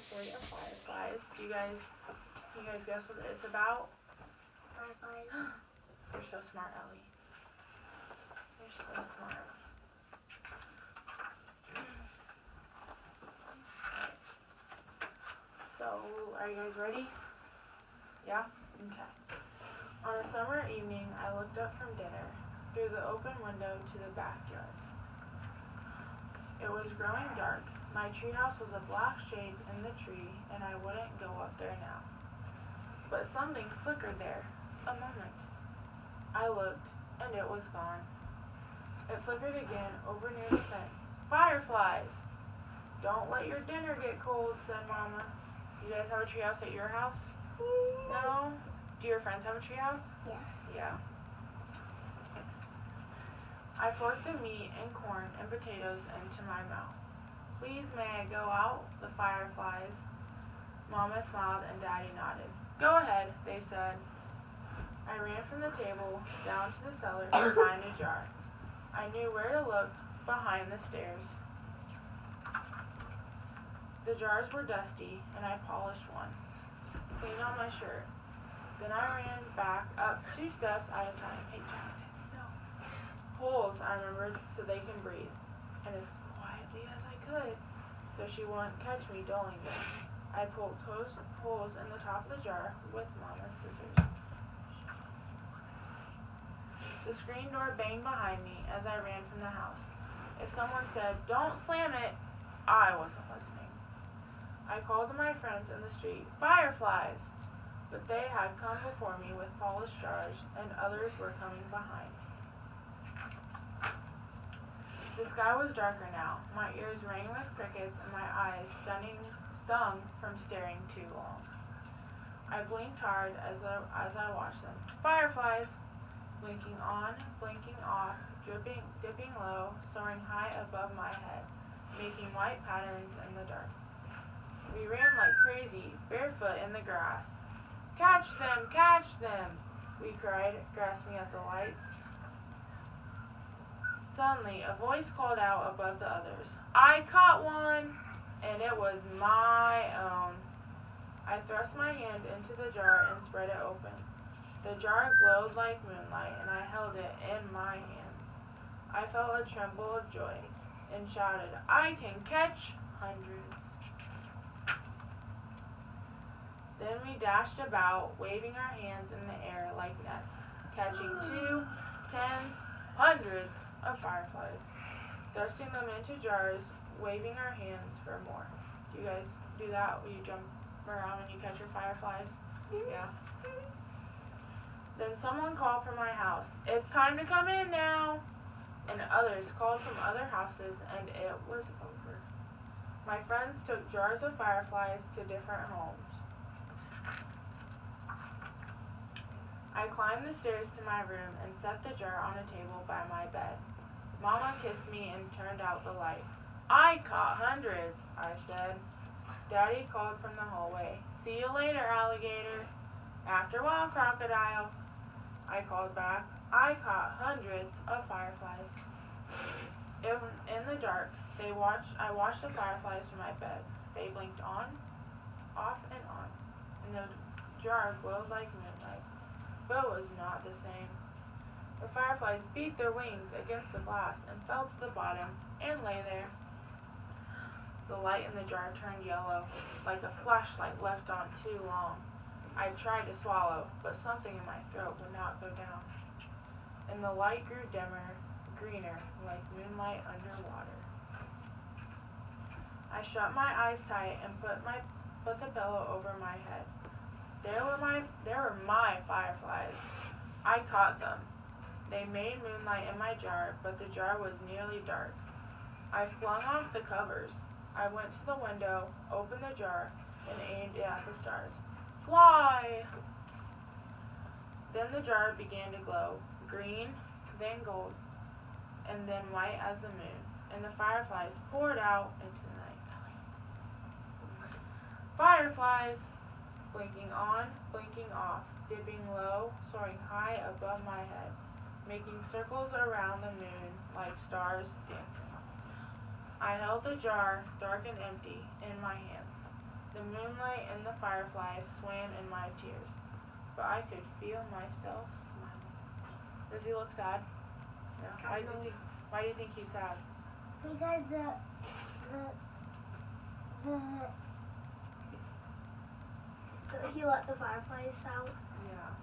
story of fireflies. Can you guys guess what it's about? Fireflies. You're so smart, Ellie. You're so smart. So, are you guys ready? Yeah? Okay. On a summer evening, I looked up from dinner through the open window to the backyard. It was growing dark. My treehouse was a black shape in the tree, and I wouldn't go up there now. But something flickered there. A moment. I looked, and it was gone. It flickered again over near the fence. Fireflies! Don't let your dinner get cold, said Mama. You guys have a treehouse at your house? No? Do your friends have a treehouse? Yes. Yeah. I forked the meat and corn and potatoes into my mouth. Please may I go out? The fireflies. Mama smiled and Daddy nodded. Go ahead, they said. I ran from the table down to the cellar to find a jar. I knew where to look behind the stairs. The jars were dusty, and I polished one. Cleaned on my shirt. Then I ran back up 2 steps at a time. Hey, Jack, sit still. Holes, I remembered, so they can breathe. And as quietly as I could, so she wouldn't catch me doling them. I pulled holes in the top of the jar with Mama's scissors. The screen door banged behind me as I ran from the house. If someone said, "Don't slam it," I wasn't listening. I called to my friends in the street, "Fireflies!" But they had come before me with polished jars, and others were coming behind. The sky was darker now. My ears rang with crickets, and my eyes stung from staring too long. I blinked hard as I watched them. Fireflies! Blinking on, blinking off, dipping low, soaring high above my head, making white patterns in the dark. We ran like crazy, barefoot in the grass. Catch them! Catch them! We cried, grasping at the lights. Suddenly, a voice called out above the others. I caught one! And it was my own. I thrust my hand into the jar and spread it open. The jar glowed like moonlight, and I held it in my hands. I felt a tremble of joy and shouted, I can catch hundreds. Then we dashed about, waving our hands in the air like nets, catching 2, 10s, hundreds of fireflies, thrusting them into jars, waving our hands for more. Do you guys do that? Will you jump around when you catch your fireflies? Yeah. Then someone called from my house, it's time to come in now! And others called from other houses, and it was over. My friends took jars of fireflies to different homes. I climbed the stairs to my room and set the jar on a table by my bed. Mama kissed me and turned out the light. I caught hundreds, I said. Daddy called from the hallway. See you later, alligator. After a while, crocodile. I called back. I caught hundreds of fireflies. In the dark, I watched the fireflies from my bed. They blinked on, off, and on, and the jar glowed like moonlight. But it was not the same. The fireflies beat their wings against the glass and fell to the bottom and lay there. The light in the jar turned yellow, like a flashlight left on too long. I tried to swallow, but something in my throat would not go down. And the light grew dimmer, greener, like moonlight underwater. I shut my eyes tight and put the pillow over my head. There were my fireflies. I caught them. They made moonlight in my jar, but the jar was nearly dark. I flung off the covers. I went to the window, opened the jar, and aimed it at the stars. Fly! Then the jar began to glow, green, then gold, and then white as the moon, and the fireflies poured out into the night. Fireflies! Blinking on, blinking off, dipping low, soaring high above my head, making circles around the moon like stars dancing. I held the jar, dark and empty, in my hands. The moonlight and the fireflies swam in my tears, but I could feel myself smiling. Does he look sad? Yeah. Why do you think he's sad? Because he let the fireflies out. Yeah.